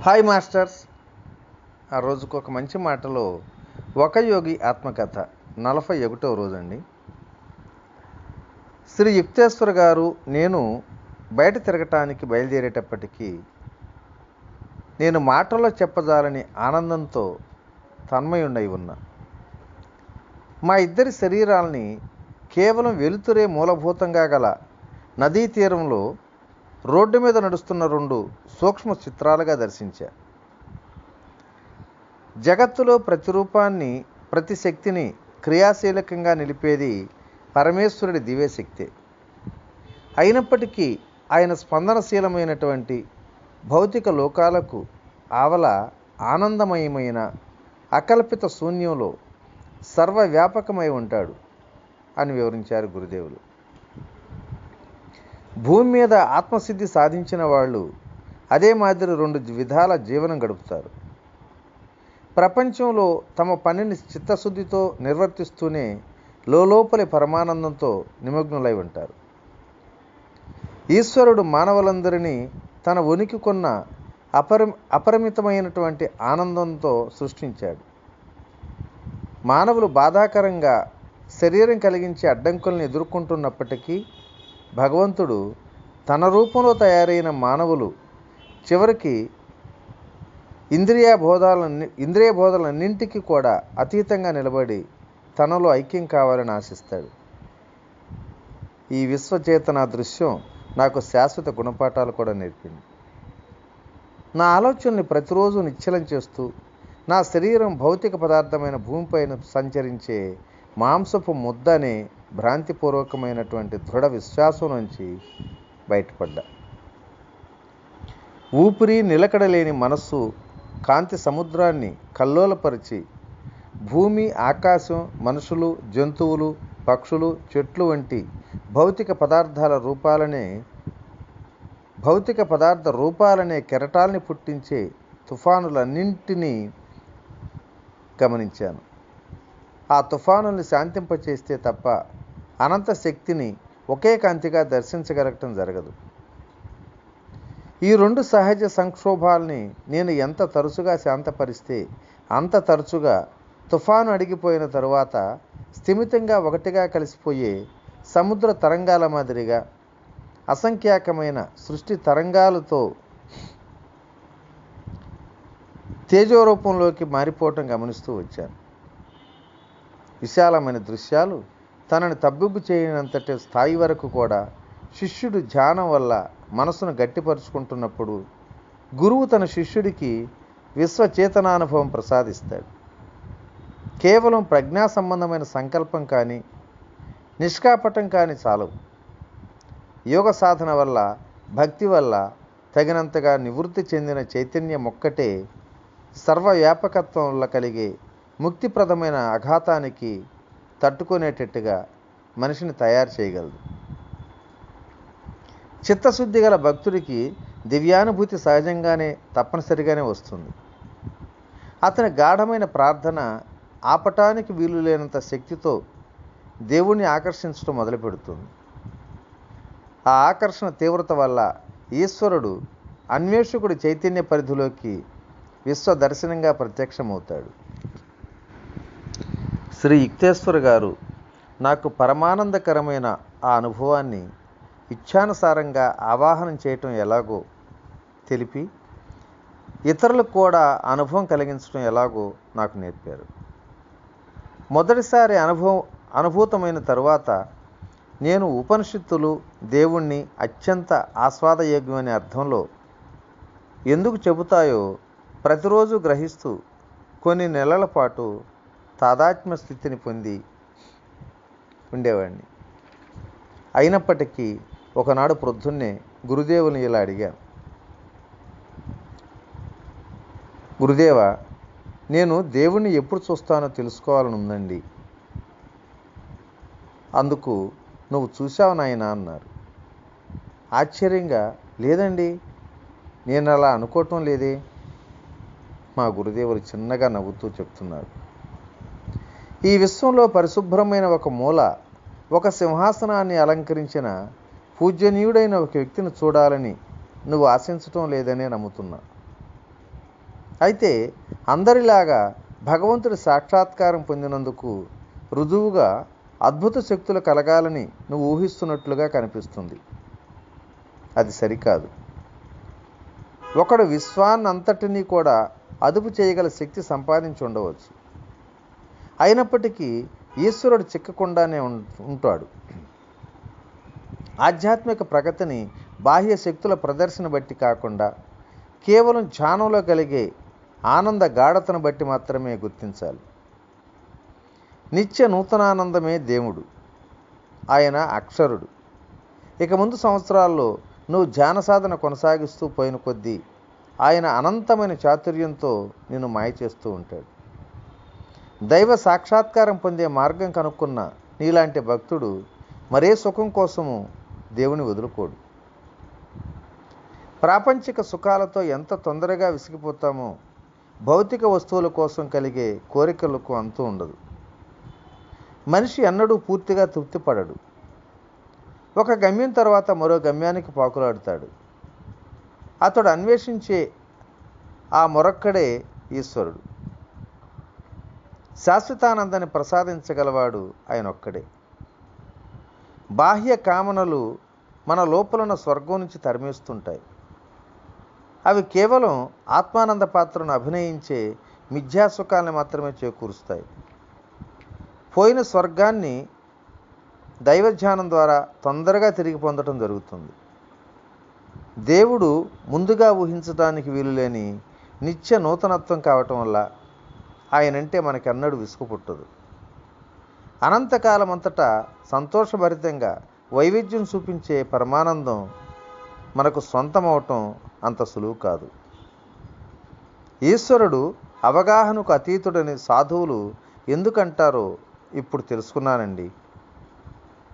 Hi masters. ఆ రోజుకు ఒక మంచి మాటలో ఒక యోగి ఆత్మకథ 41వ రోజండి. శ్రీ యుక్తేశ్వర్ గారు నేను బయట తిరగటానికి బయలుదేరేటప్పటికీ నేను మాటల్లో చెప్పజాలని ఆనందంతో తన్మయుండై ఉన్నా. మా ఇద్దరి శరీరాల్ని కేవలం వెలుతురే మూలభూతంగా గల నదీ తీరంలో రోడ్డు మీద నడుస్తున్న 2 సూక్ష్మ చిత్రాలుగా దర్శించా. జగత్తులో ప్రతి రూపాన్ని, ప్రతి శక్తిని క్రియాశీలకంగా నిలిపేది పరమేశ్వరుడి దివ్యశక్తే. అయినప్పటికీ ఆయన స్పందనశీలమైనటువంటి భౌతిక లోకాలకు ఆవల ఆనందమయమైన అకల్పిత శూన్యంలో సర్వవ్యాపకమై ఉంటాడు అని వివరించారు గురుదేవులు. భూమి మీద ఆత్మసిద్ధి సాధించిన వాళ్ళు అదే మాదిరి 2 విధాల జీవనం గడుపుతారు. ప్రపంచంలో తమ పనిని చిత్తశుద్ధితో నిర్వర్తిస్తూనే లోపలి పరమానందంతో నిమగ్నులై ఉంటారు. ఈశ్వరుడు మానవులందరినీ తన ఉనికి కొన్న అపరిమితమైనటువంటి ఆనందంతో సృష్టించాడు. మానవులు బాధాకరంగా శరీరం కలిగించే అడ్డంకులను ఎదుర్కొంటున్నప్పటికీ భగవంతుడు తన రూపంలో తయారైన మానవులు చివరికి ఇంద్రియ బోధలన్నింటికీ కూడా అతీతంగా నిలబడి తనలో ఐక్యం కావాలని ఆశిస్తాడు. ఈ విశ్వచేతన దృశ్యం నాకు శాశ్వత గుణపాఠాలు కూడా నేర్పింది. నా ఆలోచనల్ని ప్రతిరోజు నిశ్చలం చేస్తూ నా శరీరం భౌతిక పదార్థమైన భూమిపైన సంచరించే మాంసపు ముద్ద అనే భ్రాంతిపూర్వకమైనటువంటి దృఢ విశ్వాసం నుంచి బయటపడ్డా. ఊపిరి నిలకడలేని మనస్సు కాంతి సముద్రాన్ని కల్లోలపరిచి భూమి, ఆకాశం, మనుషులు, జంతువులు, పక్షులు, చెట్లు వంటి భౌతిక పదార్థ రూపాలనే కెరటాల్ని పుట్టించే తుఫానులన్నింటినీ గమనించాను. ఆ తుఫానుల్ని శాంతింపచేస్తే తప్ప అనంత శక్తిని ఒకే కాంతిగా దర్శించగలగటం జరగదు. ఈ 2 సహజ సంక్షోభాల్ని నేను ఎంత తరచుగా శాంతపరిస్తే అంత తరచుగా తుఫాను అడిగిపోయిన తరువాత స్థిమితంగా ఒకటిగా కలిసిపోయే సముద్ర తరంగాల మాదిరిగా అసంఖ్యాకమైన సృష్టి తరంగాలతో తేజోరూపంలోకి మారిపోవటం గమనిస్తూ వచ్చాను. విశాలమైన దృశ్యాలు తనని తబ్బిబ్బు చేయనంతటి స్థాయి వరకు కూడా శిష్యుడు ధ్యానం వల్ల మనసును గట్టిపరుచుకుంటున్నప్పుడు గురువు తన శిష్యుడికి విశ్వచేతనానుభవం ప్రసాదిస్తాడు. కేవలం ప్రజ్ఞా సంబంధమైన సంకల్పం కానీ నిష్కాపటం కానీ చాలవు. యోగ సాధన వల్ల, భక్తి వల్ల తగినంతగా నివృత్తి చెందిన చైతన్యం ఒక్కటే సర్వవ్యాపకత్వం వల్ల కలిగే ముక్తిప్రదమైన ఆఘాతానికి తట్టుకునేటట్టుగా మనిషిని తయారు చేయగలదు. చిత్తశుద్ధి గల భక్తుడికి దివ్యానుభూతి సహజంగానే తప్పనిసరిగానే వస్తుంది. అతని గాఢమైన ప్రార్థన ఆపటానికి వీలు లేనంత శక్తితో దేవుణ్ణి ఆకర్షించడం మొదలు పెడుతుంది. ఆ ఆకర్షణ తీవ్రత వల్ల ఈశ్వరుడు అన్వేషకుడి చైతన్య పరిధిలోకి విశ్వదర్శనంగా ప్రత్యక్షమవుతాడు. శ్రీ యుక్తేశ్వర్ గారు నాకు పరమానందకరమైన ఆ అనుభవాన్ని ఇచ్ఛానుసారంగా ఆవాహనం చేయటం ఎలాగో తెలిపి ఇతరులకు కూడా అనుభవం కలిగించడం ఎలాగో నాకు నేర్పారు. మొదటిసారి అనుభూతమైన తరువాత నేను ఉపనిషత్తులు దేవుణ్ణి అత్యంత ఆస్వాదయోగ్యమనే అర్థంలో ఎందుకు చెబుతాయో ప్రతిరోజు గ్రహిస్తూ కొన్ని నెలల పాటు తాదాత్మ్య స్థితిని పొంది ఉండేవాడిని. అయినప్పటికీ ఒకనాడు ప్రొద్దున్నే గురుదేవుని ఇలా అడిగాను, గురుదేవా, నేను దేవుణ్ణి ఎప్పుడు చూస్తానో తెలుసుకోవాలని ఉందండి. అందుకు నువ్వు చూశావు నాయనా అన్నారు. ఆశ్చర్యంగా, లేదండి, నేను అలా అనుకోవటం లేదే. మా గురుదేవులు చిన్నగా నవ్వుతూ చెప్తున్నారు, ఈ విశ్వంలో పరిశుభ్రమైన ఒక మూల, ఒక సింహాసనాన్ని అలంకరించిన పూజనీయుడైన ఒక వ్యక్తిని చూడాలని నువ్వు ఆశించటం లేదనే నమ్ముతున్నా. అయితే అందరిలాగా భగవంతుడి సాక్షాత్కారం పొందినందుకు రుజువుగా అద్భుత శక్తులు కలగాలని నువ్వు ఊహిస్తున్నట్లుగా కనిపిస్తుంది. అది సరికాదు. ఒకడు విశ్వాన్నంతటినీ కూడా అదుపు చేయగల శక్తి సంపాదించి ఉండవచ్చు. అయినప్పటికీ ఈశ్వరుడు చిక్కకుండానే ఉంటాడు. ఆధ్యాత్మిక ప్రగతిని బాహ్య శక్తుల ప్రదర్శన బట్టి కాకుండా కేవలం ధ్యానంలో కలిగే ఆనంద గాఢతను బట్టి మాత్రమే గుర్తించాలి. నిత్య నూతనానందమే దేవుడు. ఆయన అక్షరుడు. ఇక ముందు సంవత్సరాల్లో నువ్వు ధ్యాన సాధన కొనసాగిస్తూ పోయిన కొద్దీ ఆయన అనంతమైన చాతుర్యంతో నిన్ను మాయ చేస్తూ ఉంటాడు. దైవ సాక్షాత్కారం పొందే మార్గం కనుక్కున్న నీలాంటి భక్తుడు మరే సుఖం కోసము దేవుని వదులుకోడు. ప్రాపంచిక సుఖాలతో ఎంత తొందరగా విసిగిపోతామో భౌతిక వస్తువుల కోసం కలిగే కోరికలకు అంతూ ఉండదు. మనిషి ఎన్నడూ పూర్తిగా తృప్తిపడడు. ఒక గమ్యం తర్వాత మరో గమ్యానికి పాకులాడుతాడు. అతడు అన్వేషించే ఆ మరొక్కడే ఈశ్వరుడు. శాశ్వతానందాన్ని ప్రసాదించగలవాడు ఆయన ఒక్కడే. బాహ్య కామనలు మన లోపలున్న స్వర్గం నుంచి తరిమేస్తుంటాయి. అవి కేవలం ఆత్మానంద పాత్రను అభినయించే మిథ్యాసుఖాలను మాత్రమే చేకూరుస్తాయి. పోయిన స్వర్గాన్ని దైవధ్యానం ద్వారా తొందరగా తిరిగి పొందడం జరుగుతుంది. దేవుడు ముందుగా ఊహించడానికి వీలులేని నిత్య నూతనత్వం కావటం వల్ల ఆయనంటే మనకెన్నడూ విసుగు పుట్టదు. అనంతకాలమంతటా సంతోషభరితంగా వైవిధ్యం చూపించే పరమానందం మనకు సొంతమవటం అంత సులువు కాదు. ఈశ్వరుడు అవగాహనకు అతీతుడని సాధువులు ఎందుకంటారో ఇప్పుడు తెలుసుకున్నానండి.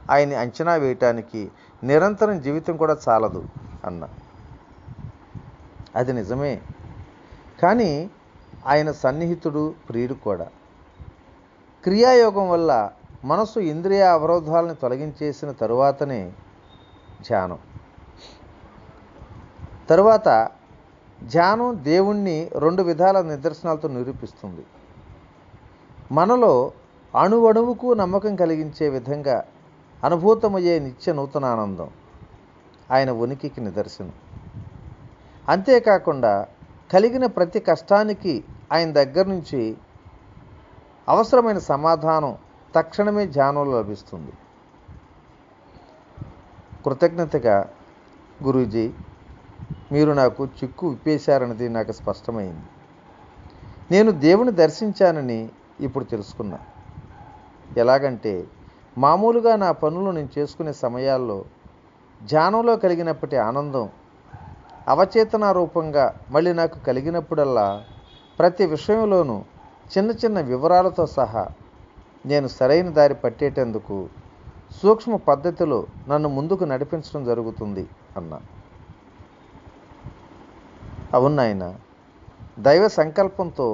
ఆయన్ని అంచనా వేయటానికి నిరంతరం జీవితం కూడా చాలదు అన్న. అది నిజమే. కానీ ఆయన సన్నిహితుడు, ప్రియుడు కూడా. క్రియాయోగం వల్ల మనసు ఇంద్రియ అవరోధాలను తొలగించేసిన తరువాతనే ధ్యానం. తరువాత ధ్యానం దేవుణ్ణి 2 విధాల నిదర్శనాలతో నిరూపిస్తుంది. మనలో అణువణువుకు నమ్మకం కలిగించే విధంగా అనుభూతమయ్యే నిత్య నూతనానందం ఆయన ఉనికికి నిదర్శనం. అంతేకాకుండా కలిగిన ప్రతి కష్టానికి ఆయన దగ్గర నుంచి అవసరమైన సమాధానం తక్షణమే ధ్యానంలో లభిస్తుంది. కృతజ్ఞతగా, గురూజీ, మీరు నాకు చిక్కు విప్పేశారన్నది నాకు స్పష్టమైంది. నేను దేవుని దర్శించానని ఇప్పుడు తెలుసుకున్నా. ఎలాగంటే మామూలుగా నా పనులు నేను చేసుకునే సమయాల్లో ధ్యానంలో కలిగినప్పటి ఆనందం అవచేతన రూపంగా మళ్ళీ నాకు కలిగినప్పుడల్లా ప్రతి విషయంలోనూ చిన్న చిన్న వివరాలతో సహా నేను సరైన దారి పట్టేటందుకు సూక్ష్మ పద్ధతిలో నన్ను ముందుకు నడిపించడం జరుగుతుంది అన్నా. అవును నాయన, దైవ సంకల్పంతో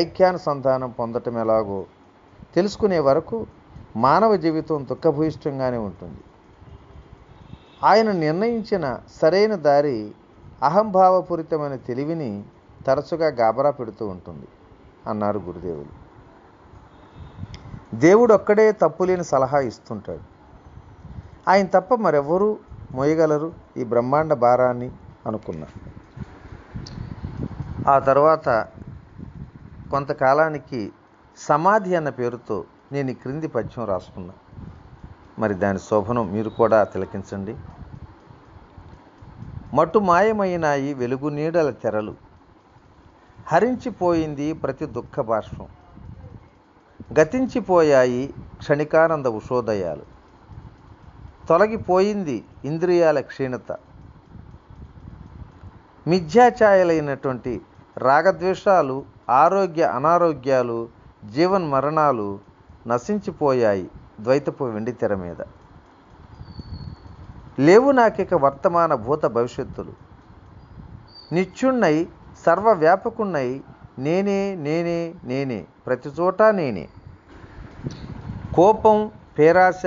ఐక్యానుసంధానం పొందటం ఎలాగో తెలుసుకునే వరకు మానవ జీవితం దుఃఖభూయిష్టంగానే ఉంటుంది. ఆయన నిర్ణయించిన సరైన దారి అహంభావపూరితమైన తెలివిని తరచుగా గాబరా పెడుతూ ఉంటుంది అన్నారు గురుదేవులు. దేవుడు ఒక్కడే తప్పులేని సలహా ఇస్తుంటాడు. ఆయన తప్ప మరెవ్వరూ మోయగలరు ఈ బ్రహ్మాండ భారాన్ని అనుకున్నా. ఆ తర్వాత కొంతకాలానికి సమాధి అన్న పేరుతో నేను ఈ క్రింది పద్యం రాసుకున్నా. మరి దాని శోభనం మీరు కూడా తిలకించండి. మటు మాయమైనాయి వెలుగు నీడల తెరలు, హరించిపోయింది ప్రతి దుఃఖ బాష్పం, గతించిపోయాయి క్షణికానంద ఉషోదయాలు, తొలగిపోయింది ఇంద్రియాల క్షీణత, మిథ్యాఛాయలైనటువంటి రాగద్వేషాలు, ఆరోగ్య అనారోగ్యాలు, జీవన్మరణాలు నశించిపోయాయి ద్వైతపు వెండి తెర మీద. లేవు నాకిక వర్తమాన భూత భవిష్యత్తులు, నిత్యుణ్ణై సర్వవ్యాపకుణ్ణై నేనే నేనే నేనే ప్రతి చోట నేనే. కోపం, పేరాశ,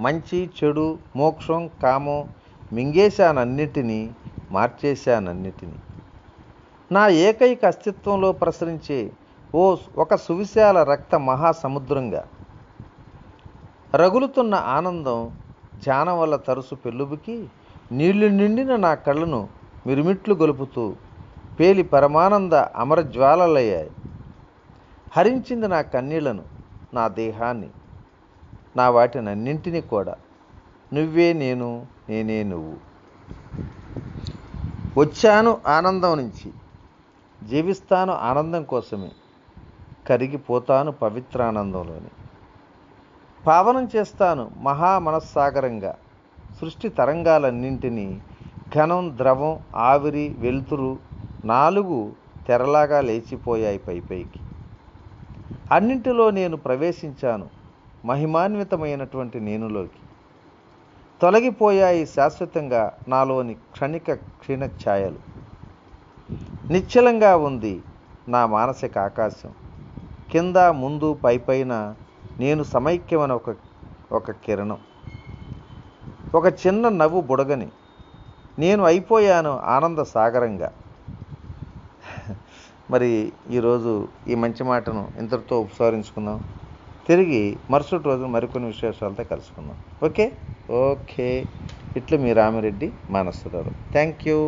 మంచి చెడు, మోక్షం, కామం మింగేశానన్నిటినీ, మార్చేశానన్నిటినీ. నా ఏకైక అస్తిత్వంలో ప్రసరించే ఒక సువిశాల రక్త మహాసముద్రంగా రగులుతున్న ఆనందం ధ్యానం వల్ల తరచు పెళ్ళుబుకి నీళ్లు నిండిన నా కళ్ళను మిరుమిట్లు గొలుపుతూ పేలి పరమానంద అమరజ్వాలలయ్యాయి. హరించింది నా కన్నీళ్లను, నా దేహాన్ని, నా వాటినన్నింటినీ కూడా. నువ్వే నేను, నేనే నువ్వు. వచ్చాను ఆనందం నుంచి, జీవిస్తాను ఆనందం కోసమే, కరిగిపోతాను పవిత్రానందంలోని. పావనం చేస్తాను మహామనస్సాగరంగా సృష్టి తరంగాలన్నింటినీ. ఘనం, ద్రవం, ఆవిరి, వెలుతురు 4 తెరలాగా లేచిపోయాయి పైపైకి. అన్నింటిలో నేను ప్రవేశించాను మహిమాన్వితమైనటువంటి నేనులోకి. తొలగిపోయాయి శాశ్వతంగా నాలోని క్షణ ఛాయలు. నిశ్చలంగా ఉంది నా మానసిక ఆకాశం. కింద, ముందు, పైపైన నేను సమైక్యమైన ఒక కిరణం, ఒక చిన్న నవ్వు బుడగని. నేను అయిపోయాను ఆనంద సాగరంగా. మరి ఈరోజు ఈ మంచి మాటను ఇంతటితో ఉపసంహరించుకుందాం. తిరిగి మరుసటి రోజు మరికొన్ని విశేషాలతో కలుసుకుందాం. ఓకే. ఇట్లు మీ రామిరెడ్డి మానసరావు. Thank you.